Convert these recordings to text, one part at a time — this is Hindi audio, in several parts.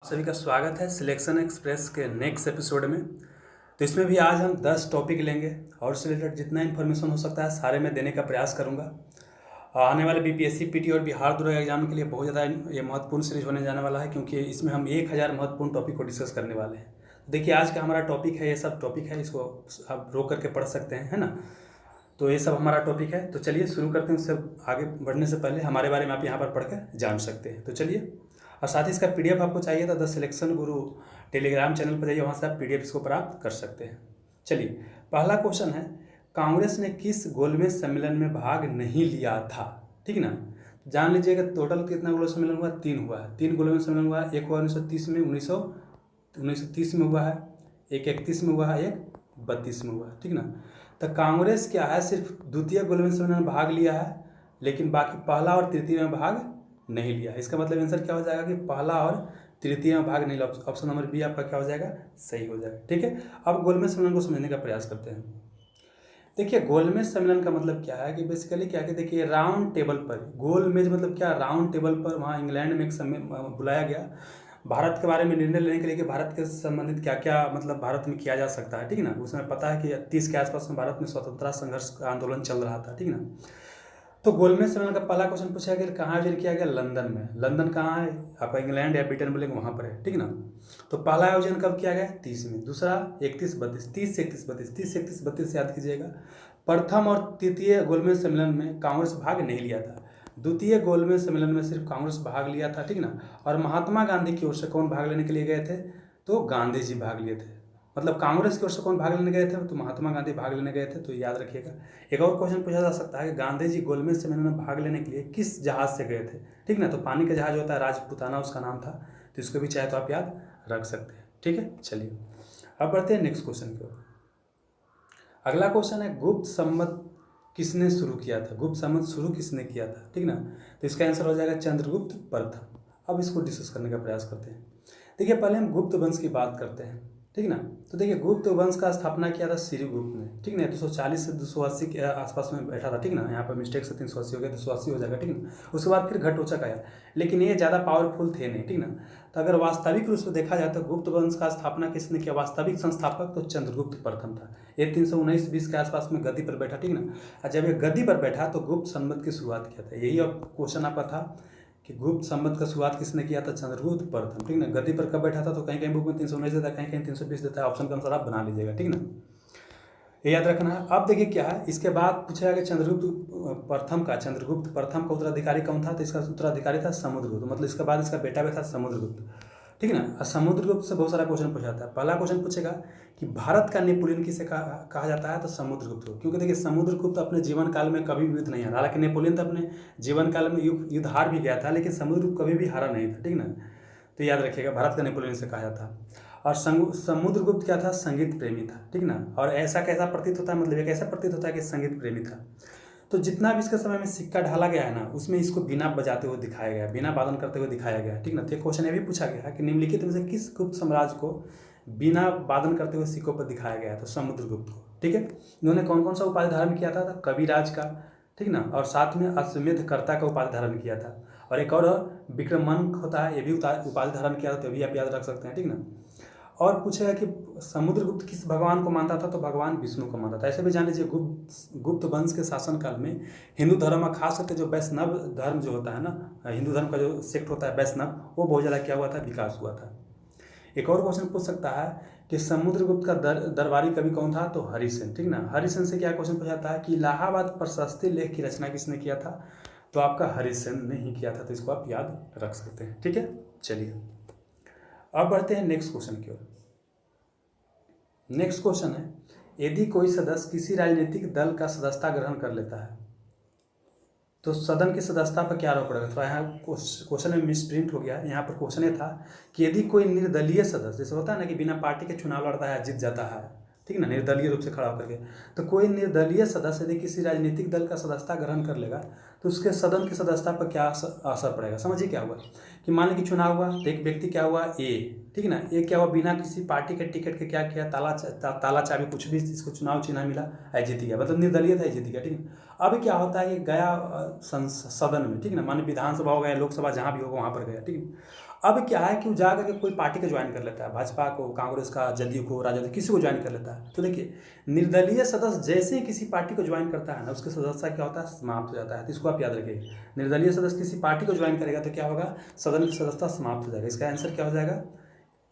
सभी का स्वागत है सिलेक्शन एक्सप्रेस के नेक्स्ट एपिसोड में। तो इसमें भी आज हम 10 टॉपिक लेंगे और उससे रिलेटेड जितना इन्फॉर्मेशन हो सकता है सारे मैं देने का प्रयास करूंगा। आने वाले बीपीएससी पीटी और बिहार दरोगा एग्जाम के लिए बहुत ज़्यादा ये महत्वपूर्ण सीरीज होने जाने वाला है, क्योंकि इसमें हम 1000 महत्वपूर्ण टॉपिक को डिस्कस करने वाले हैं। देखिए आज का हमारा टॉपिक है, ये सब टॉपिक है, इसको आप रोक करके पढ़ सकते हैं, है ना। तो ये सब हमारा टॉपिक है। तो चलिए शुरू करते हैं। उससे आगे बढ़ने से पहले हमारे बारे में आप यहाँ पर पढ़कर जान सकते हैं। तो चलिए, और साथ ही इसका पीडीएफ आपको चाहिए था the selection Guru Telegram channel पर जाइए, वहाँ से आप पीडीएफ इसको प्राप्त कर सकते हैं। चलिए, पहला क्वेश्चन है, कांग्रेस ने किस गोलमेज सम्मेलन में भाग नहीं लिया था? ठीक ना, जान लीजिएगा टोटल कितना गोलमेज सम्मेलन हुआ? 3 हुआ है। 3 गोलमेज सम्मेलन हुआ है। एक हुआ 1930 में, 1930 में हुआ है, एक 31 में हुआ है, एक 32 में हुआ है। ठीक ना, तो कांग्रेस क्या है, सिर्फ द्वितीय गोलमेज सम्मेलन में भाग लिया है, लेकिन बाकी पहला और तृतीय में भाग नहीं लिया। इसका मतलब आंसर क्या हो जाएगा कि पहला और तृतीय में भाग नहीं लिया। ऑप्शन नंबर बी आपका क्या हो जाएगा? सही हो जाएगा। ठीक है, अब गोलमेज सम्मेलन को समझने का प्रयास करते हैं। देखिए, गोलमेज सम्मेलन का मतलब क्या है कि बेसिकली क्या है, देखिए राउंड टेबल पर, गोलमेज मतलब क्या, राउंड टेबल पर वहाँ इंग्लैंड में एक समय बुलाया गया भारत के बारे में निर्णय लेने के लिए कि भारत के संबंधित क्या क्या मतलब भारत में किया जा सकता है। ठीक ना, उसमें पता है कि 30 के आसपास में भारत में स्वतंत्रता संघर्ष का आंदोलन चल रहा था। ठीक ना, तो गोलमेज सम्मेलन का पहला क्वेश्चन पूछा गया कहाँ आयोजन किया गया? लंदन में। लंदन कहाँ है? आपका इंग्लैंड या ब्रिटेन बोलेंगे वहाँ पर है। ठीक ना, तो पहला आयोजन कब किया गया? 30 में। दूसरा 31-32, 30 से 31-32, 30 से 31-32 याद कीजिएगा। प्रथम और तृतीय गोलमेज सम्मेलन में कांग्रेस भाग नहीं लिया था। द्वितीय गोलमेज सम्मेलन में सिर्फ कांग्रेस भाग लिया था। ठीक ना, और महात्मा गांधी की ओर से कौन भाग लेने के लिए गए थे? तो गांधी जी भाग लिए थे। मतलब कांग्रेस की ओर से कौन भाग लेने गए थे? तो महात्मा गांधी भाग लेने गए थे। तो याद रखिएगा। एक और क्वेश्चन पूछा जा सकता है कि गांधी जी गोलमेज सम्मेलन में भाग लेने के लिए किस जहाज से गए थे? ठीक ना, तो पानी का जहाज होता है, राजपूताना उसका नाम था, तो इसको भी चाहे तो आप याद रख सकते हैं। ठीक है, चलिए अब बढ़ते हैं नेक्स्ट क्वेश्चन की ओर। अगला क्वेश्चन है, गुप्त संवत किसने शुरू किया था? गुप्त संवत शुरू किसने किया था? ठीक ना, तो इसका आंसर हो जाएगा चंद्रगुप्त प्रथम। अब इसको डिस्कस करने का प्रयास करते हैं। देखिए, पहले हम गुप्त वंश की बात करते हैं। ठीक ना, तो देखिए गुप्त वंश का स्थापना किया था श्रीगुप्त ने। ठीक ना, 240 से 280 के आसपास में बैठा था। ठीक ना, यहाँ पर मिस्टेक से 380 हो गया, 280 हो जाएगा। ठीक ना, उसके बाद फिर घटोचक आया, लेकिन ये ज़्यादा पावरफुल थे नहीं। ठीक ना, तो अगर वास्तविक रूप से देखा जाए तो गुप्त वंश का स्थापना किसने किया? वास्तविक संस्थापक तो चंद्रगुप्त प्रथम था। ये 319-20 के आसपास में गद्दी पर बैठा। ठीक ना, और जब ये गद्दी पर बैठा तो गुप्त संवत की शुरुआत किया था। यही अब क्वेश्चन आपका था कि गुप्त संवत का शुरुआत किसने किया था? चंद्रगुप्त प्रथम। ठीक ना, गद्दी पर कब बैठा था? तो कहीं कहीं बुक में 319 देता है, कहीं कहीं 320 देता है। ऑप्शन का अनुसार आप बना लीजिएगा। ठीक ना, ये याद रखना है। अब देखिए क्या है, इसके बाद पूछा गया चंद्रगुप्त प्रथम का उत्तराधिकारी कौन था? तो इसका उत्तराधिकारी था समुद्रगुप्त। मतलब इसके बाद इसका बेटा भी था समुद्रगुप्त। ठीक ना, और समुद्रगुप्त से बहुत सारा क्वेश्चन पूछा जाता है। पहला क्वेश्चन पूछेगा कि भारत का नेपोलियन किसे कहा जाता है? तो समुद्रगुप्त को, क्योंकि देखिए समुद्रगुप्त अपने जीवन काल में कभी भी युद्ध नहीं हारा। हालांकि नेपोलियन तो अपने जीवन काल में युद्ध हार भी गया था, लेकिन समुद्रगुप्त कभी भी हारा नहीं था। ठीक ना, तो याद रखिएगा, भारत का नेपोलियन से कहा जाता है। और समुद्रगुप्त क्या था? संगीत प्रेमी था। ठीक ना, और ऐसा कैसा प्रतीत होता है, मतलब एक ऐसा प्रतीत होता है कि संगीत प्रेमी था। तो जितना भी इसके समय में सिक्का ढाला गया है ना, उसमें इसको बीना बजाते हुए दिखाया गया, बीना वादन करते हुए दिखाया गया। ठीक ना, तो क्वेश्चन ये भी पूछा गया है कि निम्नलिखित में से किस गुप्त साम्राज्य को बिना वादन करते हुए सिक्कों पर दिखाया गया है? तो समुद्रगुप्त को। ठीक है, इन्होंने कौन कौन सा उपाधि धारण किया था? तो कविराज का। ठीक ना, और साथ में अश्वमेधकर्ता का उपाधि धारण किया था। और एक और विक्रमांक होता है, ये भी उपाधि धारण किया था, तो भी आप याद रख सकते हैं। ठीक ना, और पूछेगा कि समुद्रगुप्त किस भगवान को मानता था? तो भगवान विष्णु को मानता था। ऐसे भी जान लीजिए, गुप्त वंश के शासनकाल में हिंदू धर्म में खास करके जो वैष्णव धर्म जो होता है ना, हिंदू धर्म का जो सेक्ट होता है वैष्णव, वो बहुत ज़्यादा क्या हुआ था? विकास हुआ था। एक और क्वेश्चन पूछ सकता है कि समुद्रगुप्त का दरबारी कवि कौन था? तो हरिसेन। ठीक ना, हरिसेन से क्या क्वेश्चन पूछाता है कि इलाहाबाद प्रशस्ति लेख की रचना किसने किया था? तो आपका हरिसेन ने ही किया था। तो इसको आप याद रख सकते हैं। ठीक है, चलिए अब बढ़ते हैं नेक्स्ट क्वेश्चन की ओर। नेक्स्ट क्वेश्चन है, यदि कोई सदस्य किसी राजनीतिक दल का सदस्यता ग्रहण कर लेता है तो सदन की सदस्यता पर क्या आरोप पड़ेगा? थोड़ा यहाँ क्वेश्चन में मिसप्रिंट हो गया। यहाँ पर क्वेश्चन ये था कि यदि कोई निर्दलीय सदस्य, जैसे होता है ना कि बिना पार्टी के चुनाव लड़ता है, जीत जाता है, ठीक ना, निर्दलीय रूप से खड़ा होकर के, तो कोई निर्दलीय सदस्य यदि किसी राजनीतिक दल का सदस्यता ग्रहण कर लेगा तो उसके सदन की सदस्यता पर क्या असर पड़ेगा? समझिए क्या हुआ कि मान लीजिए चुनाव हुआ तो एक व्यक्ति क्या हुआ, ए, ठीक ना, ये क्या हुआ, बिना किसी पार्टी के टिकट के क्या किया, ताला चाबी कुछ भी, इसको चुनाव चिन्ह मिला, जीत गया, मतलब निर्दलीय था, जीत गया। ठीक है, अब क्या होता है कि गया सदन में, ठीक ना, माने विधानसभा हो गया, लोकसभा, जहाँ भी होगा वहाँ पर गया। ठीक है, अब क्या है कि वो जा करके कोई पार्टी को ज्वाइन कर लेता है, भाजपा को, कांग्रेस का, जदयू को, राजद, किसी को ज्वाइन कर लेता है। तो देखिए, निर्दलीय सदस्य जैसे ही किसी पार्टी को ज्वाइन करता है ना, उसकी सदस्यता क्या होता है, समाप्त हो जाता है। तो इसको आप याद रखिए, निर्दलीय सदस्य किसी पार्टी को ज्वाइन करेगा तो क्या होगा, सदन की सदस्यता समाप्त हो जाएगा। इसका आंसर क्या हो जाएगा,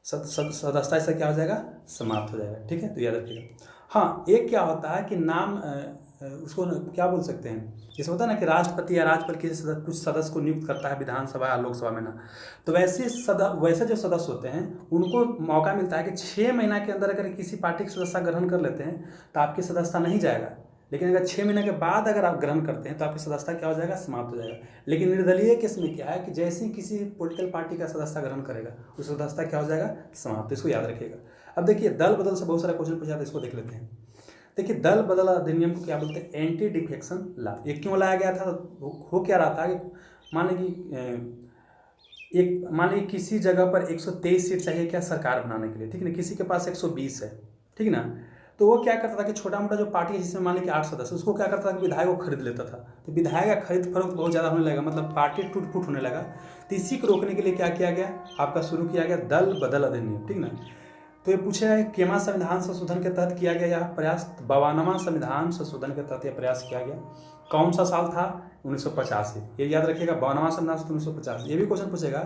सदस्यता इसका क्या हो जाएगा, समाप्त हो जाएगा। ठीक है, तो याद रखिएगा। हाँ, एक क्या होता है कि नाम उसको क्या बोल सकते हैं, जैसे होता है ना कि राष्ट्रपति या राज्यपाल किसी कुछ सदस्य को नियुक्त करता है विधानसभा या लोकसभा में ना, तो वैसे जो सदस्य होते हैं उनको मौका मिलता है कि 6 महीना के अंदर अगर किसी पार्टी की सदस्यता ग्रहण कर लेते हैं तो आपकी सदस्यता नहीं जाएगा। लेकिन अगर 6 महीने के बाद अगर आप ग्रहण करते हैं तो आपकी सदस्यता क्या हो जाएगा, समाप्त हो जाएगा। लेकिन निर्दलीय केस में क्या है कि जैसे ही किसी पॉलिटिकल पार्टी का सदस्यता ग्रहण करेगा उस सदस्यता क्या हो जाएगा, समाप्त। इसको याद रखिएगा। अब देखिए, दल बदल से बहुत सारा क्वेश्चन पूछा था, इसको देख लेते हैं। देखिए, दल बदल अधिनियम को क्या बोलते हैं, एंटी डिफेक्शन लॉ। ये क्यों लाया गया था, हो क्या रहा था कि मान लीजिए किसी जगह पर 123 सीट चाहिए क्या, सरकार बनाने के लिए, ठीक है ना, किसी के पास 120 है, ठीक ना। तो वो क्या करता था कि छोटा मोटा जो पार्टी है जिसमें मान लीजिए 8 सदस्य, उसको क्या करता था कि विधायक को खरीद लेता था। तो विधायक का खरीद फरोख्त बहुत ज़्यादा होने लगा, मतलब पार्टी टूट फूट होने लगा। तो इसी को रोकने के लिए क्या किया गया, आपका शुरू किया गया दल बदल अधिनियम, ठीक ना। तो ये पूछा है केमा संविधान संशोधन के तहत किया गया यह प्रयास, 52वां संविधान संशोधन के तहत यह प्रयास किया गया। कौन सा साल था, 1985। ये याद रखिएगा, 52वां संविधान 1950। ये भी क्वेश्चन पूछेगा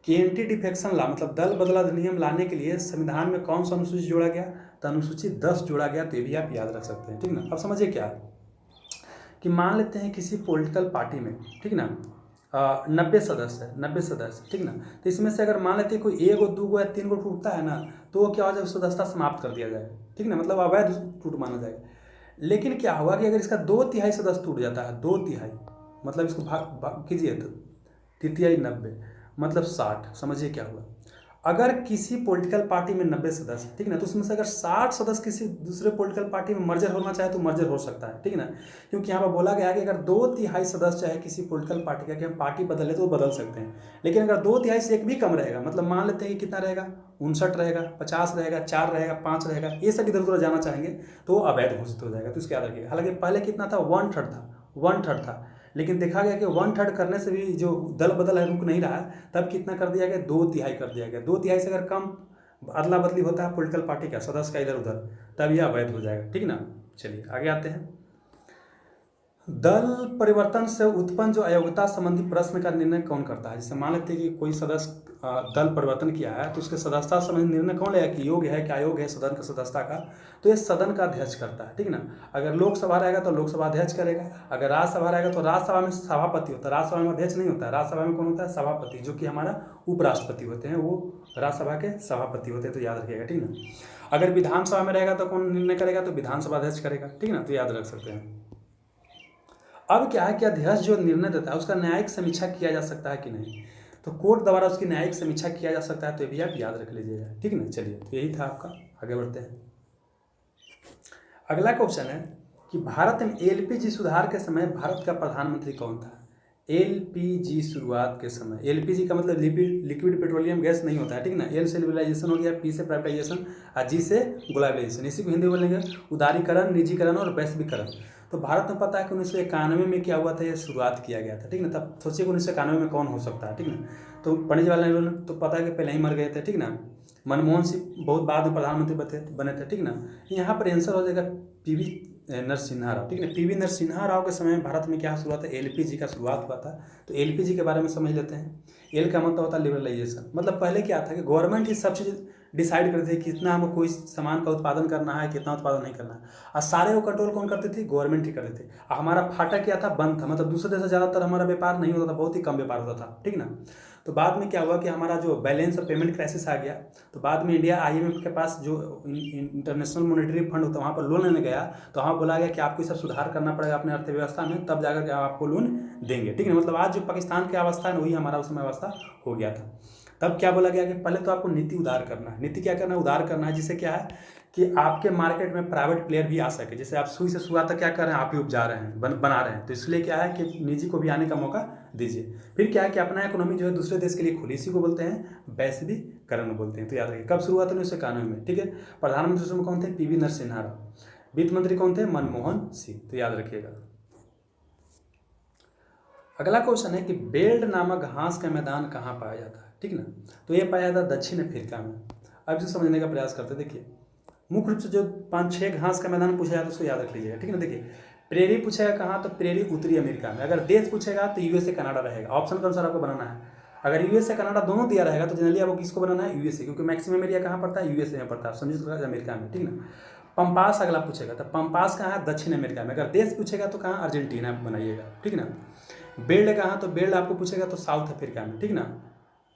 कि एंटी डिफेक्शन लॉ मतलब दल बदल अधिनियम लाने के लिए संविधान में कौन सा अनुसूची जोड़ा गया, तो अनुसूची 10 जोड़ा गया। तो ये भी आप याद रख सकते हैं, ठीक ना। अब समझिए क्या कि मान लेते हैं किसी पॉलिटिकल पार्टी में, ठीक ना, 90 सदस्य है, 90 सदस्य, ठीक ना। तो इसमें से अगर मान लेते हैं कोई 1 गो 2 गो या 3 गो टूटता है ना, तो वो क्या हो जाएगा, सदस्यता समाप्त कर दिया जाएगा, ठीक ना, मतलब अवैध टूट माना जाएगा। लेकिन क्या होगा कि अगर इसका 2/3 सदस्य टूट जाता है, 2/3 मतलब इसको भाग कीजिए तो 3/3 90 मतलब 60। समझिए क्या हुआ, अगर किसी पॉलिटिकल पार्टी में 90 सदस्य, ठीक ना, तो उसमें से अगर 60 सदस्य किसी दूसरे पॉलिटिकल पार्टी में मर्जर होना चाहे तो मर्जर हो सकता है, ठीक ना। क्योंकि यहाँ पर बोला गया है कि अगर 2/3 सदस्य चाहे किसी पॉलिटिकल पार्टी का कि हम पार्टी बदले तो वो बदल सकते हैं। लेकिन अगर 2/3 से एक भी कम रहेगा, मतलब मान लेते हैं कि कितना रहेगा, 59 रहेगा, 50 रहेगा, 4 रहेगा, 5 रहेगा, ये सब इधर उधर जाना चाहेंगे तो वो अवैध घोषित हो जाएगा। तो इसको याद रखिएगा। हालांकि पहले कितना था, 1/3 था, लेकिन देखा गया कि 1/3 करने से भी जो दल बदल है रुक नहीं रहा है, तब कितना कर दिया गया, 2/3 कर दिया गया। 2/3 से अगर कम अदला बदली होता है पॉलिटिकल पार्टी का सदस्य का इधर उधर, तब यह अवैध हो जाएगा, ठीक ना। चलिए आगे आते हैं। दल परिवर्तन से उत्पन्न जो अयोग्यता संबंधी प्रश्न का निर्णय कौन करता है। जैसे मान लेते हैं कि कोई सदस्य दल परिवर्तन किया है, तो उसके सदस्यता संबंधी निर्णय कौन लेगा कि योग्य है क्या अयोग्य है सदन का सदस्यता का, तो ये सदन का अध्यक्ष करता है, ठीक ना। अगर लोकसभा रहेगा तो लोकसभा अध्यक्ष करेगा, अगर राज्यसभा रहेगा तो राज्यसभा में सभापति होता है, राज्यसभा में अध्यक्ष नहीं होता है। राज्यसभा में कौन होता है, सभापति, जो कि हमारा उपराष्ट्रपति होते हैं, वो राज्यसभा के सभापति होते हैं। तो याद रखिएगा, ठीक ना। अगर विधानसभा में रहेगा तो कौन निर्णय करेगा, तो विधानसभा अध्यक्ष करेगा, ठीक ना। तो याद रख सकते हैं। अब क्या है कि अध्यक्ष जो निर्णय देता है उसका न्यायिक समीक्षा किया जा सकता है कि नहीं, तो कोर्ट द्वारा उसकी न्यायिक समीक्षा किया जा सकता है। तो ये भी आप याद रख लीजिएगा, ठीक ना। चलिए, तो यही था आपका। आगे बढ़ते हैं। अगला क्वेश्चन है कि भारत में एलपीजी सुधार के समय भारत का प्रधानमंत्री कौन था। एलपीजी शुरुआत के समय, एलपीजी का मतलब लिक्विड पेट्रोलियम गैस नहीं होता है, ठीक ना। एल से लिबरलाइजेशन हो गया, पी से प्राइवेटाइजेशन और जी से ग्लोबलाइजेशन। इसी को हिंदी बोलेंगे उदारीकरण, निजीकरण और वैश्वीकरण। तो भारत में पता है कि 1991 में क्या हुआ था, ये शुरुआत किया गया था, ठीक ना। तब सोचिए 1991 में कौन हो सकता है, ठीक ना। तो पंडित जवाहरलाल नेहरू तो पता है कि पहले ही मर गए थे, ठीक ना। मनमोहन सिंह बहुत बाद में प्रधानमंत्री बने थे, ठीक ना। यहाँ पर आंसर हो जाएगा पीवी नरसिम्हा राव, ठीक है। पीवी नरसिम्हा राव के समय में भारत में क्या शुरुआत है, एलपीजी का शुरुआत हुआ था। तो एलपीजी के बारे में समझ लेते हैं। एल का मतलब होता है लिबरलाइजेशन, मतलब पहले क्या था कि गवर्नमेंट ही सब चीज़ डिसाइड करती थी कितना हमको कोई सामान का उत्पादन करना है, कितना उत्पादन नहीं करना है, और सारे वो कंट्रोल कौन करती थी, गवर्नमेंट ही करती थी। हमारा फाटक क्या था, बंद था, मतलब दूसरे देश से ज़्यादातर हमारा व्यापार नहीं होता था, बहुत ही कम व्यापार होता था, ठीक ना। तो बाद में क्या हुआ कि हमारा जो बैलेंस और पेमेंट क्राइसिस आ गया, तो बाद में इंडिया आईएमएफ के पास जो इंटरनेशनल मॉनेटरी फंड होता है वहाँ पर लोन लेने गया, तो वहाँ बोला गया कि आपको सब सुधार करना पड़ेगा अपने अर्थव्यवस्था में, तब जाकर के आपको लोन देंगे, ठीक है। मतलब आज जो पाकिस्तान की अवस्था है वही हमारा उस समय अवस्था हो गया था। तब क्या बोला गया कि पहले तो आपको नीति उदार करना है। नीति क्या करना है, उदार करना है, जिससे क्या है कि आपके मार्केट में प्राइवेट प्लेयर भी आ सके। जैसे आप सुई से शुरुआत तक क्या कर रहे हैं, आप ही उपजा रहे हैं, बना रहे हैं, तो इसलिए क्या है कि निजी को भी आने का मौका दीजिए। फिर क्या है कि अपना इकोनॉमी जो है दूसरे देश के लिए खुली, इसी को बोलते हैं वैश्वीकरण बोलते हैं। तो याद रखिए कब शुरुआत हुई, 1991 में, ठीक है। प्रधानमंत्री में कौन थे, पीवी नरसिम्हा राव। वित्त मंत्री कौन थे, मनमोहन सिंह। तो याद रखिएगा। अगला क्वेश्चन है कि बेल्ट नामक घास का मैदान कहाँ पाया जाता है। ठीक ना। तो ये पाया जाता है दक्षिण अफ्रीका में। अब इसे समझने का प्रयास करते हैं। देखिए मुख्य रूप से जो 5-6 घास का मैदान पूछा जाता है उसको याद रख लीजिएगा, ठीक है ना। देखिए प्रेरी पूछेगा कहाँ, तो प्रेरी उत्तरी अमेरिका में। अगर देश पूछेगा तो यूएसए कनाडा रहेगा। ऑप्शन के अनुसार आपको बनाना है। अगर यूएसए कनाडा दोनों दिया रहेगा तो जनरली आपको किसको बनाना है, यूएसए, क्योंकि मैक्सिमम एरिया कहाँ पड़ता है, यूएसए में पड़ता है, संयुक्त राज्य अमेरिका में, ठीक ना। पंपास अगला पूछेगा तो पंपास कहाँ है, दक्षिण अमेरिका में। अगर देश पूछेगा तो कहाँ, अर्जेंटीना बनाइएगा, ठीक ना। बेल्ट कहाँ, तो बेल्ट आपको पूछेगा तो साउथ अफ्रीका में, ठीक ना।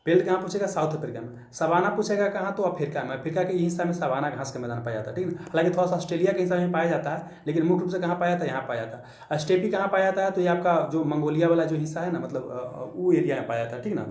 बेल्ट कहाँ पूछेगा, साउथ अफ्रीका में। सवाना पूछेगा कहाँ, तो अफ्रीका में। अफ्रीका के हिस्सा में सवाना घास का मैदान पाया जाता है, ठीक है। हालांकि थोड़ा सा ऑस्ट्रेलिया के हिस्सा में पाया जाता है, लेकिन मुख्य रूप से कहाँ पाया जाता है, यहाँ पाया जाता है। स्टेपी कहाँ पाया जाता है, तो ये आपका जो मंगोलिया वाला जो हिस्सा है ना, मतलब वो एरिया में पाया जाता है, ठीक ना।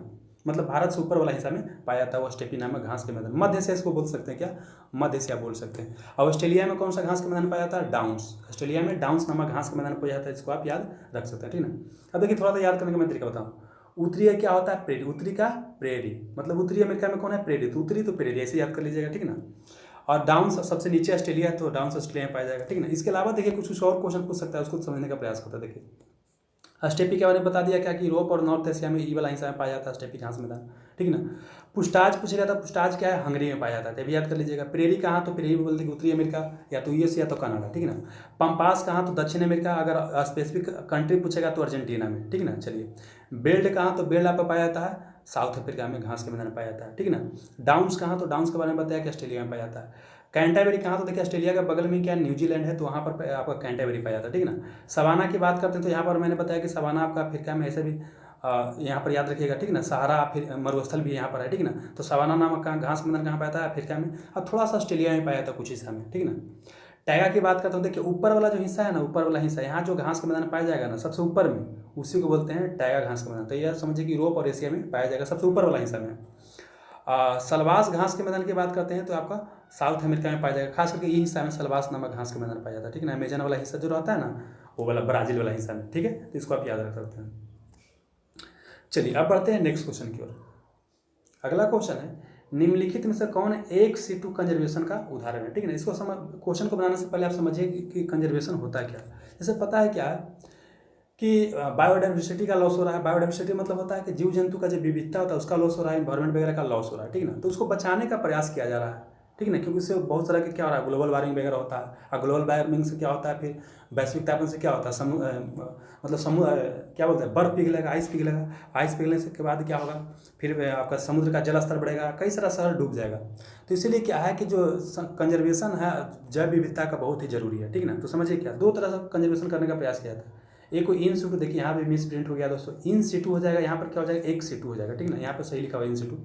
मतलब भारत से ऊपर वाला हिस्सा में पाया जाता है वो स्टेपी नामक घास के मैदान। मध्य एशिया इसको बोल सकते हैं, क्या, मध्य एशिया बोल सकते हैं। और ऑस्ट्रेलिया में कौन सा घास का मैदान पाया जाता है, डाउन्स। ऑस्ट्रेलिया में डाउन्स नामक घास का मैदान पाया जाता है, इसको आप याद रख सकते हैं, ठीक ना। अब देखिए थोड़ा सा याद करने का मैं तरीका बताऊँ। उत्तरी क्या होता है, प्रेरी। उत्तरी का प्रेरी, मतलब उत्तरी अमेरिका में कौन है, प्रेरी। तो उत्तरी तो प्रेरी, ऐसे याद कर लीजिएगा, ठीक ना। और डाउन्स सबसे नीचे ऑस्ट्रेलिया है, तो डाउन्स ऑस्ट्रेलिया में पाया जाएगा, ठीक ना। इसके अलावा देखिए कुछ कुछ और क्वेश्चन पूछ सकता है, उसको समझने का प्रयास करता है। देखिए स्टेपी के बारे में बता दिया क्या, कि यूरोप और नॉर्थ एशिया में ई वाला हिस्सा में पाया जाता है स्टेपी घास मैदान, ठीक ना। पुस्ताज पूछेगा तो पुस्ताज क्या है, हंगरी में पाया जाता है, भी याद कर लीजिएगा। प्रेरी कहाँ, तो प्रेरी बोल देंगे उत्तरी अमेरिका, या तो यूएस या तो कनाडा, ठीक ना। पंपास कहाँ, तो दक्षिण अमेरिका। अगर स्पेसिफिक कंट्री पूछेगा तो अर्जेंटीना में, ठीक ना। चलिए बेल्ट कहाँ, तो बेल्ट आपको पाया जाता है साउथ अफ्रीका में, घास के मैदान पाया जाता है, ठीक ना। डाउन्स कहाँ, तो डाउन्स के बारे में बताया कि ऑस्ट्रेलिया में पाया जाता है। कैंटाबेरी कहाँ, तो देखिए ऑस्ट्रेलिया के बगल में क्या न्यूजीलैंड है, तो वहाँ पर आपका कैंटाबेरी पाया जाता है, ठीक ना। सवाना की बात करते हैं तो यहाँ पर मैंने बताया कि सवाना आपका अफ्रीका में, ऐसे भी यहाँ पर याद रखिएगा, ठीक ना। सहारा फिर मरुस्थल भी यहाँ पर है, ठीक ना। तो सवाना नामक घास मैदान कहाँ पाया जाता है, अफ्रीका में। और थोड़ा सा ऑस्ट्रेलिया में पाया जाता है कुछ हिस्सा में, ठीक ना। टैगा की बात करता हूँ। देखिए ऊपर वाला जो हिस्सा है ना, ऊपर वाला हिस्सा, यहाँ जो घास का मैदान पाया जाएगा ना सबसे ऊपर में, उसी को बोलते हैं टैगा घास का मैदान। तो यह समझिए कि यूरोप और एशिया में पाया जाएगा सबसे ऊपर वाला हिस्सा में। सलवास घास के मैदान की बात करते हैं तो आपका साउथ अमेरिका में पाया जाएगा, खास करके ये हिस्सा में सलवास नामक घास का मैदान पाया जाता है, ठीक है ना। अमेजन वाला हिस्सा जो रहता है ना, वो वाला ब्राजील वाला हिस्सा में, ठीक है। तो इसको आप याद रख सकते हैं। चलिए अब बढ़ते हैं नेक्स्ट क्वेश्चन की ओर। अगला क्वेश्चन है, निम्नलिखित में से कौन एक सीटू कंजर्वेशन का उदाहरण है, ठीक है ना। इसको क्वेश्चन को बनाने से पहले आप समझिए कि कंजर्वेशन होता है क्या। जैसे पता है क्या है कि बायोडाइवर्सिटी का लॉस हो रहा है। बायोडाइवर्सिटी मतलब होता है कि जीव जंतु का जो विविधता होता है उसका लॉस हो रहा है, इन्वायरमेंट वगैरह का लॉस हो रहा है, ठीक ना। तो उसको बचाने का प्रयास किया जा रहा है, ठीक ना। क्योंकि इससे बहुत तरह के क्या हो रहा है, ग्लोबल वार्मिंग वगैरह होता है। और ग्लोबल वार्मिंग से क्या होता है, फिर वैश्विक तापमान से क्या होता है, क्या बोलते हैं, बर्फ पिघलेगा, आइस पिघलेगा। आइस पिघलने से के बाद क्या होगा, फिर आपका समुद्र का जल स्तर बढ़ेगा, कई सारा शहर डूब जाएगा। तो इसीलिए क्या है कि जो कंजर्वेशन है जैव विविधता का बहुत ही जरूरी है, ठीक ना। तो समझिए क्या, दो तरह से कंजर्वेशन करने का प्रयास किया जाता है। एक को इन सीटू, देखिए यहाँ पे मिस प्रिंट हो गया दोस्तों, इन सीटू हो जाएगा, यहाँ पर क्या हो जाएगा, एक सीटू हो जाएगा, ठीक ना। यहाँ पर सही लिखा हुआ in situ.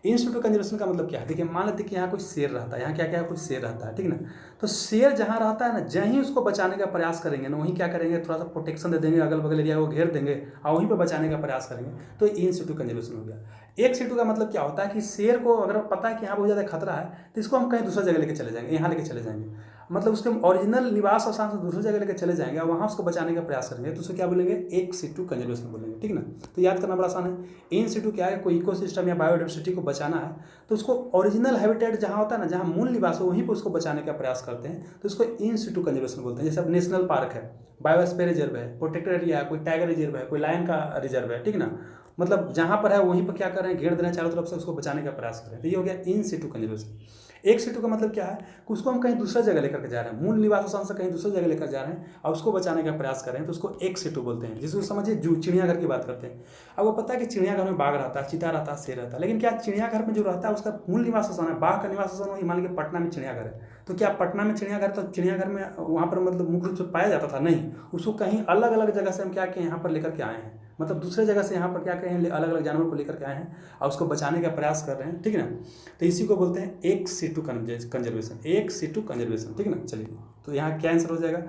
In situ conservation का मतलब क्या है, देखिए मान लेते कि यहाँ कोई शेर रहता है, यहाँ क्या क्या है, कोई शेर रहता है, ठीक ना। तो शेर जहाँ रहता है ना, जहाँ ही उसको बचाने का प्रयास करेंगे ना, वहीं क्या करेंगे, थोड़ा सा प्रोटेक्शन दे देंगे, अगल बगल एरिया को घेर देंगे और वहीं पर बचाने का प्रयास करेंगे, तो इन सीटू कंजर्वेशन हो गया। एक सीटू का मतलब क्या होता है कि शेर को अगर पता है कि यहाँ बहुत ज़्यादा खतरा है, तो इसको हम कहीं दूसरा जगह लेके चले जाएंगे, यहाँ लेके चले जाएंगे, मतलब उसके ओरिजिनल निवास स्थान से दूसरी जगह लेकर चले जाएंगे और वहाँ उसको बचाने का प्रयास करेंगे, तो उसको क्या बोलेंगे, एक सीटू कंजर्वेशन बोलेंगे, ठीक ना। तो याद करना बड़ा आसान है। इन सीटू क्या है, कोई इकोसिस्टम या बायोडाइवर्सिटी को बचाना है तो उसको ओरिजिनल हैबिटेट जहाँ होता है ना, जहाँ मूल निवास हो, वहीं पर उसको बचाने का प्रयास करते हैं, तो उसको इन सीटू कंजर्वेशन बोलते हैं। जैसे अब नेशनल पार्क है, बायोस्फीयर रिजर्व है, प्रोटेक्टेड एरिया है, कोई टाइगर रिजर्व है, कोई लायन का रिजर्व है, ठीक ना। मतलब जहाँ पर है वहीं पर क्या कर रहे हैं, घेर दे रहे हैं चारों तरफ से, उसको बचाने का प्रयास कर रहे हैं। तो ये हो गया इन सीटू कंजर्वेशन। एक सीटू का मतलब क्या है कि उसको हम कहीं दूसरा जगह लेकर के जा रहे हैं, मूल निवास स्थान से कहीं दूसरी जगह लेकर जा रहे हैं और उसको बचाने का प्रयास कर रहे हैं, तो उसको एक सीटू बोलते हैं। जिसको समझिए जू, चिड़ियाघर की बात करते हैं। अब वो पता है कि चिड़ियाघर में बाघ रहता है, चीता रहता है, शेर रहता है, लेकिन क्या चिड़ियाघर में जो रहता है उसका मूल निवास स्थान है, बाघ का निवास स्थान वही, मान लीजिए पटना में चिड़ियाघर है, तो क्या पटना में चिड़ियाघर, तो चिड़ियाघर में वहाँ पर मतलब मुख्य रूप से पाया जाता था, नहीं, उसको कहीं अलग अलग जगह से हम क्या किए, यहाँ पर लेकर के आए हैं, मतलब दूसरे जगह से यहाँ पर क्या करें, अलग अलग जानवर को लेकर के आए हैं और उसको बचाने का प्रयास कर रहे हैं, ठीक है ना। तो इसी को बोलते हैं एक सीटू कंजर्वेशन, एक सीटू कंजर्वेशन, ठीक है ना। चलिए तो यहाँ क्या आंसर हो जाएगा,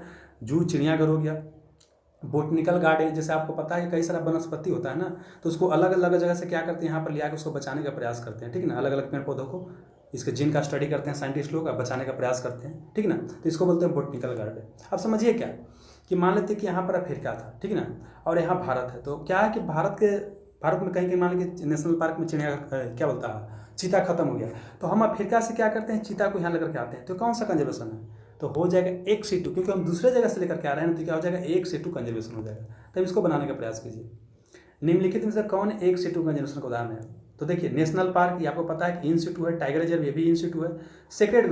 जू चिड़ियाघर हो गया। बोटनिकल गार्डन, जैसे आपको पता है कई सारा वनस्पति होता है ना, तो उसको अलग अलग जगह से क्या करते हैं, यहाँ पर ले आकर उसको बचाने का प्रयास करते हैं, ठीक है ना। अलग अलग पेड़ पौधों को, इसके जिन का स्टडी करते हैं साइंटिस्ट लोग, बचाने का प्रयास करते हैं, ठीक है ना। तो इसको बोलते हैं बोटनिकल गार्डन। अब समझिए क्या कि मान लेते हैं कि यहाँ पर अफ्रीका था, ठीक है ना, और यहाँ भारत है, तो क्या है कि भारत में कहीं कहीं मान लीजिए नेशनल पार्क में चिड़ियाघर क्या बोलता है, चीता खत्म हो गया, तो हम अफ्रीका से क्या करते हैं, चीता को यहाँ लेकर के आते हैं, तो कौन सा कंजर्वेशन है, तो हो जाएगा एक सीटू, क्योंकि हम दूसरे जगह से लेकर के आ रहे हैं, तो क्या हो जाएगा, एक सीटू कंजर्वेशन हो जाएगा। तब इसको बनाने का प्रयास कीजिए। निम्नलिखित में से कौन एक सीटू कंजर्वेशन का उदाहरण है। तो देखिए नेशनल पार्क, ये आपको पता है कि इन सिटू है, टाइगर रिजर्व ये भी इन सिटू है। सेक्रेड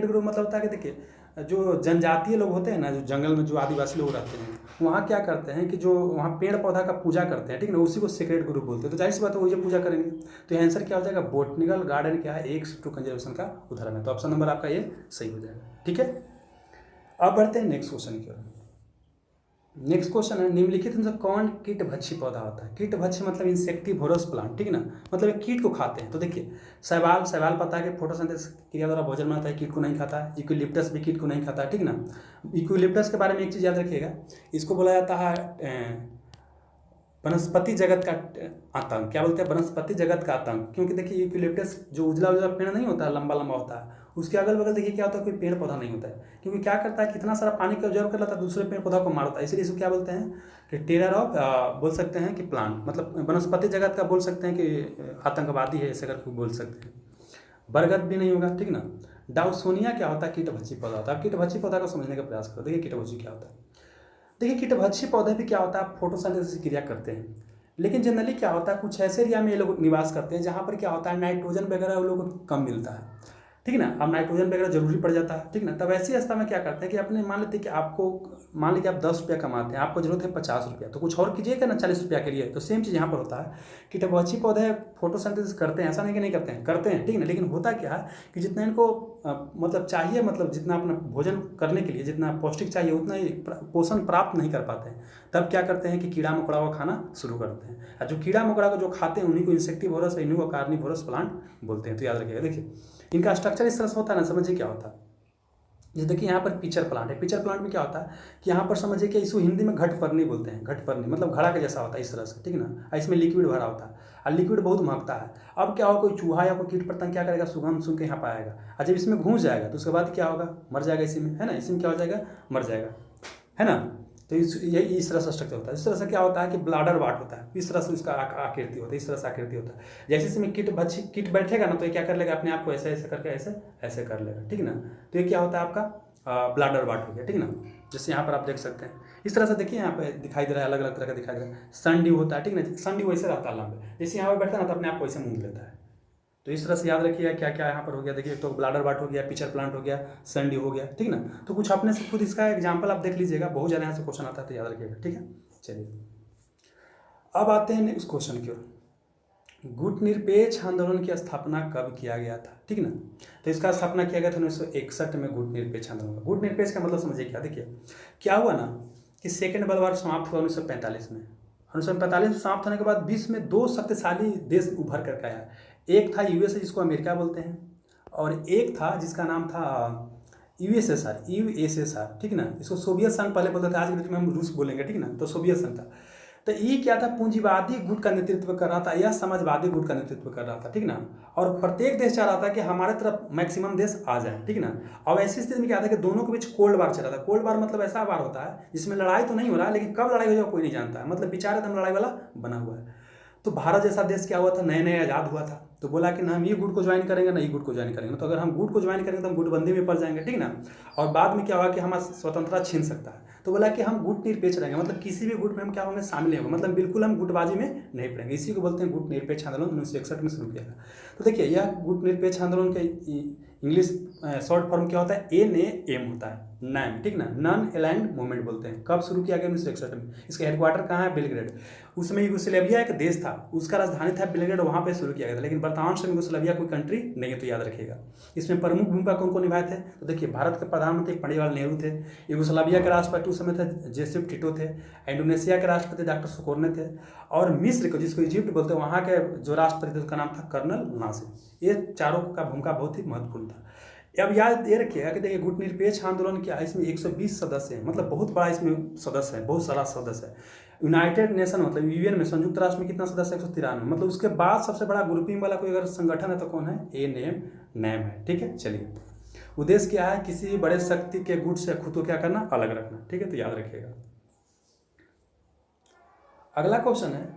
ग्रुप मतलब होता है कि देखिए जो जनजातीय लोग होते हैं ना, जो जंगल में जो आदिवासी लोग रहते हैं, वहाँ क्या करते हैं कि जो वहाँ पेड़ पौधा का पूजा करते हैं, ठीक है ना, उसी को सेक्रेड ग्रुप बोलते हैं। तो जाहिर सी बात है वही पूजा करेंगे। तो ये आंसर क्या हो जाएगा, बोटनिकल गार्डन क्या है, एक सिटू कंजर्वेशन का उदाहरण है। तो ऑप्शन नंबर आपका ये सही हो जाएगा। ठीक है, अब बढ़ते हैं नेक्स्ट क्वेश्चन की ओर। नेक्स्ट क्वेश्चन है, निम्नलिखित में से कौन कीटभक्षी पौधा होता है। कीटभक्षी मतलब इंसेक्टिवोरस प्लांट, ठीक है ना, मतलब एक कीट को खाते हैं। तो देखिए शैवाल पता है कि फोटोसिंथेसिस क्रिया द्वारा भोजन बनाता है, कीट को नहीं खाता है। इक्विलिप्टस भी कीट को नहीं खाता है, ठीक ना। इक्विलिप्टस के बारे में एक चीज़ याद रखिएगा, इसको बोला जाता है वनस्पति जगत का आतंक। क्या बोलते हैं, वनस्पति जगत का आतंक। क्योंकि देखिए यूकेलिप्टस जो उजला उजला पेड़ नहीं होता है, लंबा लंबा होता है, उसके अगल बगल देखिए क्या होता है, कोई पेड़ पौधा नहीं होता है। क्योंकि क्या करता है, कितना सारा पानी का ऑब्जर्व कर लेता है, दूसरे पेड़ पौधा को मारता है। इसीलिए इसको क्या बोलते हैं कि टेरर ऑफ बोल सकते हैं कि प्लांट, मतलब वनस्पति जगत का बोल सकते हैं कि आतंकवादी है, ऐसे करके बोल सकते हैं। बरगद भी नहीं होगा, ठीक ना। डाउसोनिया क्या होता है, कीटभक्षी पौधा होता है। कीटभक्षी पौधा को समझने का प्रयास करो। देखिए कीटभक्षी क्या होता है, देखिए कीटभक्षी पौधे भी क्या होता है, फोटोसिंथेसिस क्रिया करते हैं। लेकिन जनरली क्या होता है, कुछ ऐसे एरिया में ये लोग निवास करते हैं जहाँ पर क्या होता है नाइट्रोजन वगैरह वो लोगों को कम मिलता है, ठीक है ना। अब नाइट्रोजन वगैरह जरूरी पड़ जाता है, ठीक ना। तब ऐसी अवस्था में क्या करते हैं कि अपने मान लेते हैं कि आपको मान लीजिए आप 10 रुपया कमाते हैं, आपको जरूरत है 50 रुपया, तो कुछ और कीजिएगा ना 40 रुपया के लिए। तो सेम चीज़ यहाँ पर होता है, कीटभक्षी पौधे फोटोसिंथेसिस करते हैं, ऐसा नहीं कि नहीं करते हैं, करते हैं, ठीक है ना। लेकिन होता क्या है कि जितना इनको मतलब चाहिए, मतलब जितना अपना भोजन करने के लिए जितना पौष्टिक चाहिए उतना ही पोषण प्राप्त नहीं कर पाते हैं। तब क्या करते हैं कि कीड़ा मकोड़ा को खाना शुरू करते हैं, और जो कीड़ा मकोड़ा को जो खाते हैं उन्हीं को इंसेक्टिवोरस, इन्हीं को कार्निवोरस प्लांट बोलते हैं। तो याद रखिएगा। देखिए इनका स्ट्रक्चर इस तरह से होता है ना, समझिए क्या होता है। जैसे देखिए यहाँ पर पिचर प्लांट है, पिचर प्लांट में क्या होता है कि यहाँ पर समझिए कि इसको हिंदी में घटपर्णी बोलते हैं। घटपर्णी मतलब घड़ा के जैसा होता है इस तरह से, ठीक है ना। इसमें लिक्विड भरा होता है और लिक्विड बहुत महकता है। अब क्या होगा, कोई चूहा या कोई कीट पतंग क्या करेगा, सुगंध सुन के यहाँ पर आएगा, और जब इसमें घुस जाएगा तो उसके बाद क्या होगा, मर जाएगा इसी में, है ना। इसी में क्या हो जाएगा, मर जाएगा, है ना। तो यही इस तरह से स्ट्रक्चर होता है। इस तरह से क्या होता है कि ब्लाडर वाट होता है, इस तरह से इसका आकृति होता है, इस तरह से आकृति होता है। जैसे इसमें कीट बैठेगा ना, तो ये क्या कर लेगा, अपने आप को ऐसे ऐसे करके ऐसे ऐसे कर लेगा, ठीक है ना। तो ये क्या होता है आपका ब्लाडर वाट हो गया, ठीक है ना। जैसे यहाँ पर आप देख सकते हैं इस तरह से, देखिए यहाँ पे दिखाई दे रहा है, अलग अलग तरह का दिखाई दे रहा है। सन ड्यू होता है, ठीक है ना। सन ड्यू वैसे रहता है लंबे, जैसे यहाँ पर बैठता है ना तो अपने आप को ऐसे मूव लेता है। तो इस तरह से याद रखिएगा क्या क्या यहाँ पर हो गया। देखिए तो ब्लाडर वाट हो गया, पिचर प्लांट हो गया, सन ड्यू हो गया, ठीक ना। तो कुछ अपने से खुद इसका एग्जाम्पल आप देख लीजिएगा, बहुत ज़्यादा यहाँ से क्वेश्चन आता है, तो याद रखिएगा, ठीक है। चलिए अब आते हैं नेक्स्ट क्वेश्चन की ओर। गुट निरपेक्ष आंदोलन की स्थापना कब किया गया था, ठीक ना। तो इसका स्थापना किया गया था 1961 में गुट निरपेक्ष आंदोलन। गुट निरपेक्ष का मतलब समझिए क्या, देखिए क्या हुआ ना कि सेकेंड वर्ल्ड वॉर समाप्त हुआ 1945 में। 1945 में समाप्त होने के बाद विश्व में दो शक्तिशाली देश उभर करके आया। एक था यूएसए जिसको अमेरिका बोलते हैं, और एक था जिसका नाम था यूएसएसआर, ठीक है ना। इसको सोवियत संघ पहले बोलते थे, आज के डेट में हम रूस बोलेंगे, ठीक है ना। तो सोवियत संघ था। तो ये क्या था, पूंजीवादी गुट का नेतृत्व कर रहा था या समाजवादी गुट का नेतृत्व कर रहा था, ठीक ना। और प्रत्येक देश चाह रहा था कि हमारे तरफ मैक्सिमम देश आ जाए, ठीक ना। और ऐसी स्थिति में क्या था कि दोनों के बीच कोल्ड वार चल रहा था। कोल्ड वार मतलब ऐसा वार होता है जिसमें लड़ाई तो नहीं हो रहा है, लेकिन कब लड़ाई हो जाए कोई नहीं जानता है, मतलब विचार एकदम लड़ाई वाला बना हुआ है। तो भारत जैसा देश क्या हुआ था, नए नए आज़ाद हुआ था, तो बोला कि ना हम ये गुट को ज्वाइन करेंगे ना ये गुट को ज्वाइन करेंगे। तो अगर हम गुट को ज्वाइन करेंगे तो हम गुटबंदी में पड़ जाएंगे, ठीक ना। और बाद में क्या होगा कि हमारा स्वतंत्रता छीन सकता है। तो बोला कि हम गुट निरपेक्ष रहेंगे, मतलब किसी भी गुट में हम क्या होंगे, शामिल होंगे, मतलब बिल्कुल हम गुटबाजी में नहीं पड़ेंगे। इसी को बोलते हैं गुट निरपेक्ष आंदोलन, 1961 में शुरू किया था। तो देखिए यह गुट निरपेक्ष आंदोलन के इंग्लिश शॉर्ट फॉर्म क्या होता है, NAM होता है, नैम, ठीक ना, नॉन अलाइंड मूवमेंट बोलते हैं। कब शुरू किया गया, 1961 में। इसका हेडक्वार्टर कहाँ है, बेलग्रेड। उसमें यूगोस्लाविया एक देश था, उसका राजधानी था बेलग्रेड, वहाँ पे शुरू किया गया था। लेकिन वर्तमान समय यूगोस्लाविया कोई कंट्री नहीं है, तो याद रखिएगा। इसमें प्रमुख भूमिका कौन कौन निभाए थे, तो देखिए भारत के प्रधानमंत्री पंडित जवाहरलाल नेहरू थे, यूगोस्लाविया के राष्ट्रपति उस समय थे जोसेफ टिटो थे, इंडोनेशिया के राष्ट्रपति डॉक्टर सुकोर्ने थे, और मिस्र को जिसको इजिप्ट बोलते हैं वहाँ के जो राष्ट्रपति थे उसका नाम था कर्नल नासिर। ये चारों का भूमिका बहुत ही महत्वपूर्ण था। अब याद ये रखिएगा कि देखिए गुट निरपेक्ष आंदोलन क्या है, इसमें 120 सदस्य हैं, मतलब बहुत बड़ा इसमें सदस्य है, बहुत सारा सदस्य है। यूनाइटेड नेशन मतलब यूएन में, संयुक्त राष्ट्र में कितना सदस्य है, 193, मतलब उसके बाद सबसे बड़ा ग्रुपिंग वाला कोई अगर संगठन है तो कौन है, NAM है, ठीक है। चलिए उद्देश्य क्या है, किसी बड़े शक्ति के गुट से खुद को क्या करना, अलग रखना, ठीक है। तो याद रखिएगा। अगला क्वेश्चन है,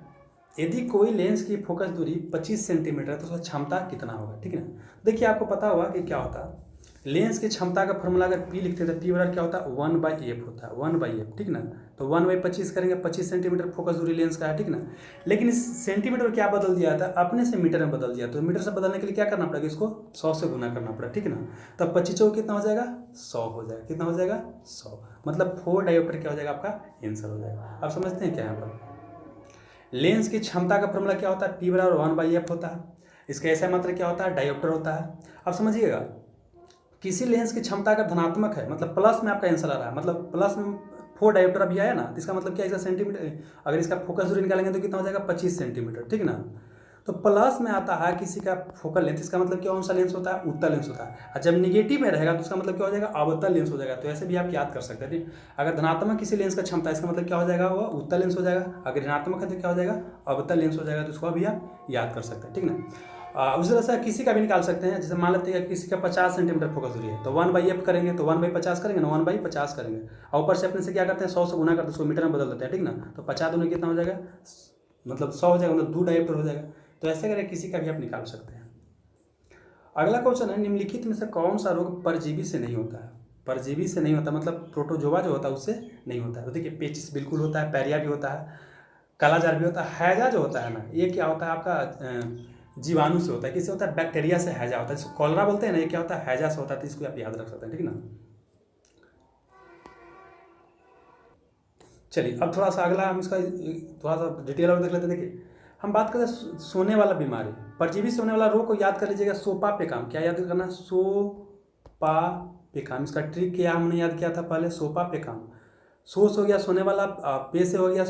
यदि कोई लेंस की फोकस दूरी 25 सेंटीमीटर है तो उसका क्षमता कितना होगा, ठीक है ना। देखिए आपको पता होगा कि क्या होता है लेंस की क्षमता का फॉर्मूला अगर पी लिखते हैं तो पी बराबर क्या होता है 1/f होता है, 1/f, ठीक ना। तो 1/25 करेंगे, 25 सेंटीमीटर फोकस दूरी लेंस का है, ठीक ना। लेकिन इस सेंटीमीटर क्या बदल दिया था, अपने से मीटर में बदल दिया। तो मीटर से बदलने के लिए क्या करना पड़ेगा, इसको 100 से गुना करना पड़ेगा, ठीक ना। तब 25 चौक कितना हो जाएगा, 100 हो जाएगा। कितना हो जाएगा, 100। मतलब 4 डायोप्टर क्या हो जाएगा, आपका आंसर हो जाएगा। आप समझते हैं क्या यहाँ पर। लेंस की क्षमता का फॉर्मूला क्या होता है, पी बराबर 1/f होता है। इसका ऐसा मात्रा क्या होता है, डायोप्टर होता है। अब समझिएगा, किसी लेंस की क्षमता अगर धनात्मक है, मतलब प्लस में आपका आंसर आ रहा है, मतलब प्लस में 4 डायोप्टर अभी आया ना, तो इसका मतलब क्या है, इसका सेंटीमीटर, अगर इसका फोकस दूरी निकालेंगे तो कितना हो जाएगा 25 सेंटीमीटर, ठीक ना। तो प्लस में आता है किसी का फोकल लेंथ, इसका मतलब क्या, कौन सा लेंस होता है, उत्तल लेंस होता है। और जब निगेटिव में रहेगा तो उसका मतलब क्या हो जाएगा, अवतल लेंस हो जाएगा। तो ऐसे भी आप याद कर सकते हैं। अगर धनात्मक किसी लेंस का क्षमता है, इसका मतलब क्या हो जाएगा, वो उत्तल लेंस हो जाएगा। अगर ऋणात्मक है तो क्या हो जाएगा, अवतल लेंस हो जाएगा। तो उसको भी आप याद कर सकते हैं, ठीक ना। उसी तरह से किसी का भी निकाल सकते हैं। जैसे मान लेते हैं किसी का 50 सेंटीमीटर फोकस दूरी है, तो 1/f करेंगे, तो 1/50 करेंगे ना, 1/50 करेंगे। और ऊपर से अपने से क्या करते हैं, 100 से गुना करते हैं, उसको मीटर में बदल देते हैं, ठीक ना। तो 50 दूनी कितना हो जाएगा, मतलब 100 हो जाएगा, मतलब 2 डायोप्टर हो जाएगा। तो ऐसे करके किसी का भी आप निकाल सकते हैं। अगला क्वेश्चन है, निम्नलिखित में से कौन सा रोग परजीवी से नहीं होता है। परजीवी से नहीं होता मतलब प्रोटोजोआ जो होता है उससे नहीं होता है। तो देखिए, पेचिस बिल्कुल होता है, पैरिया भी होता है, कालाजार भी होता है। हैजा जो होता है ना, ये क्या होता है आपका जीवाणु से होता है। किससे होता है, बैक्टीरिया से हैजा होता है। जिसको कॉलरा बोलते हैं ना, ये क्या होता है, हैजा से होता है। तो इसको आप याद रख सकते हैं, ठीक ना। चलिए अब थोड़ा सा अगला हम इसका थोड़ा सा डिटेल और देख लेते हैं। देखिए, हम बात करते हैं सोने वाला बीमारी, परजीवी से होने वाला रोग को याद कर लीजिएगा, सोपा पे काम। क्या याद करना, सोपा पे काम। इसका ट्रिक क्या हमने याद किया था पहले, सोपा पे काम। सो से हो गया सोने वाला, पे से हो गया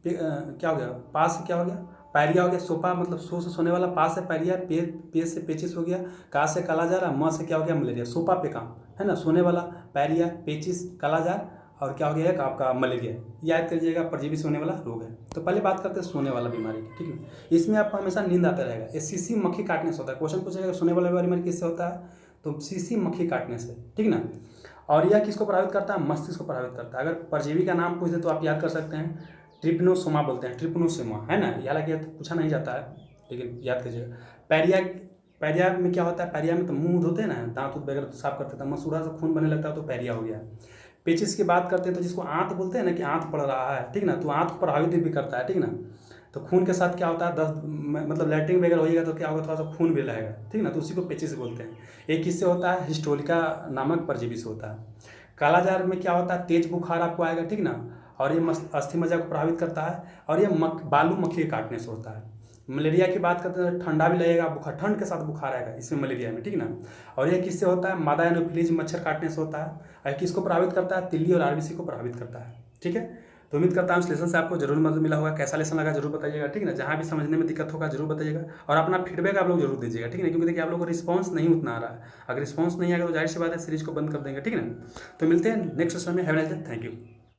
क्या हो गया, पा से क्या हो गया, पैरिया हो गया। सोपा मतलब सो से सोने वाला, पा से पैरिया, पे से पेचिस हो गया, का से कालाजार, म से क्या हो गया, मलेरिया। सोपा पे काम है ना, सोने वाला, पैरिया, पेचिस, कालाजार, और क्या हो गया एक आपका मलेरिया। याद करिएगा, परजीवी से होने वाला रोग है। तो पहले बात करते हैं सोने वाला बीमारी की, ठीक है। इसमें आपको हमेशा नींद आता रहेगा। ये सीसी मक्खी काटने से होता है। क्वेश्चन पूछेगा सोने वाला बीमारी किससे होता है, तो सीसी मक्खी काटने से, ठीक ना। और यह किसको प्रभावित करता है, मस्तिष्क को प्रभावित करता है। अगर परजीवी का नाम पूछ दे तो आप याद कर सकते हैं, ट्रिप्नोसोमा बोलते हैं, ट्रिप्नोसोमा है ना। हालांकि पूछा नहीं जाता है, लेकिन याद कीजिएगा। पैरिया, पैरिया में क्या होता है, पैरिया में तो मुंह धोते हैं ना, दांत वगैरह साफ करते हैं, मसूड़ा से खून बनने लगता है, तो पैरिया हो गया। पेचिस की बात करते हैं तो जिसको आंत बोलते हैं ना, कि आंत पड़ रहा है, ठीक ना, तो आंत को प्रभावित भी करता है, ठीक ना। तो खून के साथ क्या होता है, दस्त मतलब लैट्रिन वगैरह होएगा तो क्या होगा, थोड़ा सा खून भी रहेगा, ठीक ना। तो उसी को पेचिस बोलते हैं। एक किससे होता है, हिस्टोलिका नामक परजीवी से होता है। कालाजार में क्या होता है, तेज बुखार आपको आएगा, ठीक ना। और ये अस्थि मज्जा को प्रभावित करता है। और ये बालू मक्खी के काटने से होता है। मलेरिया की बात करते हैं, ठंडा भी लगेगा, बुखार, ठंड के साथ बुखार आएगा इसमें, मलेरिया में, ठीक ना। और यह किससे होता है, मादा एनोफिलीज मच्छर काटने से होता है। और किसको प्रभावित करता है, तिल्ली और आरबीसी को प्रभावित करता है, ठीक है। तो उम्मीद करता हूँ इस लेसन से आपको जरूर मदद मिला होगा। कैसा लेसन लगा जरूर बताइएगा, ठीक ना। जहाँ भी समझने में दिक्कत होगा जरूर बताइएगा, और अपना फीडबैक आप लोग जरूर दीजिएगा, ठीक है। क्योंकि देखिए आप लोगों को रिस्पॉन्स नहीं उतना आ रहा है। अगर रिस्पॉन्स नहीं आएगा तो जाहिर सी बात है सीरीज को बंद कर देंगे, ठीक है ना। तो मिलते हैं नेक्स्ट सेशन में। Have a nice day, thank you.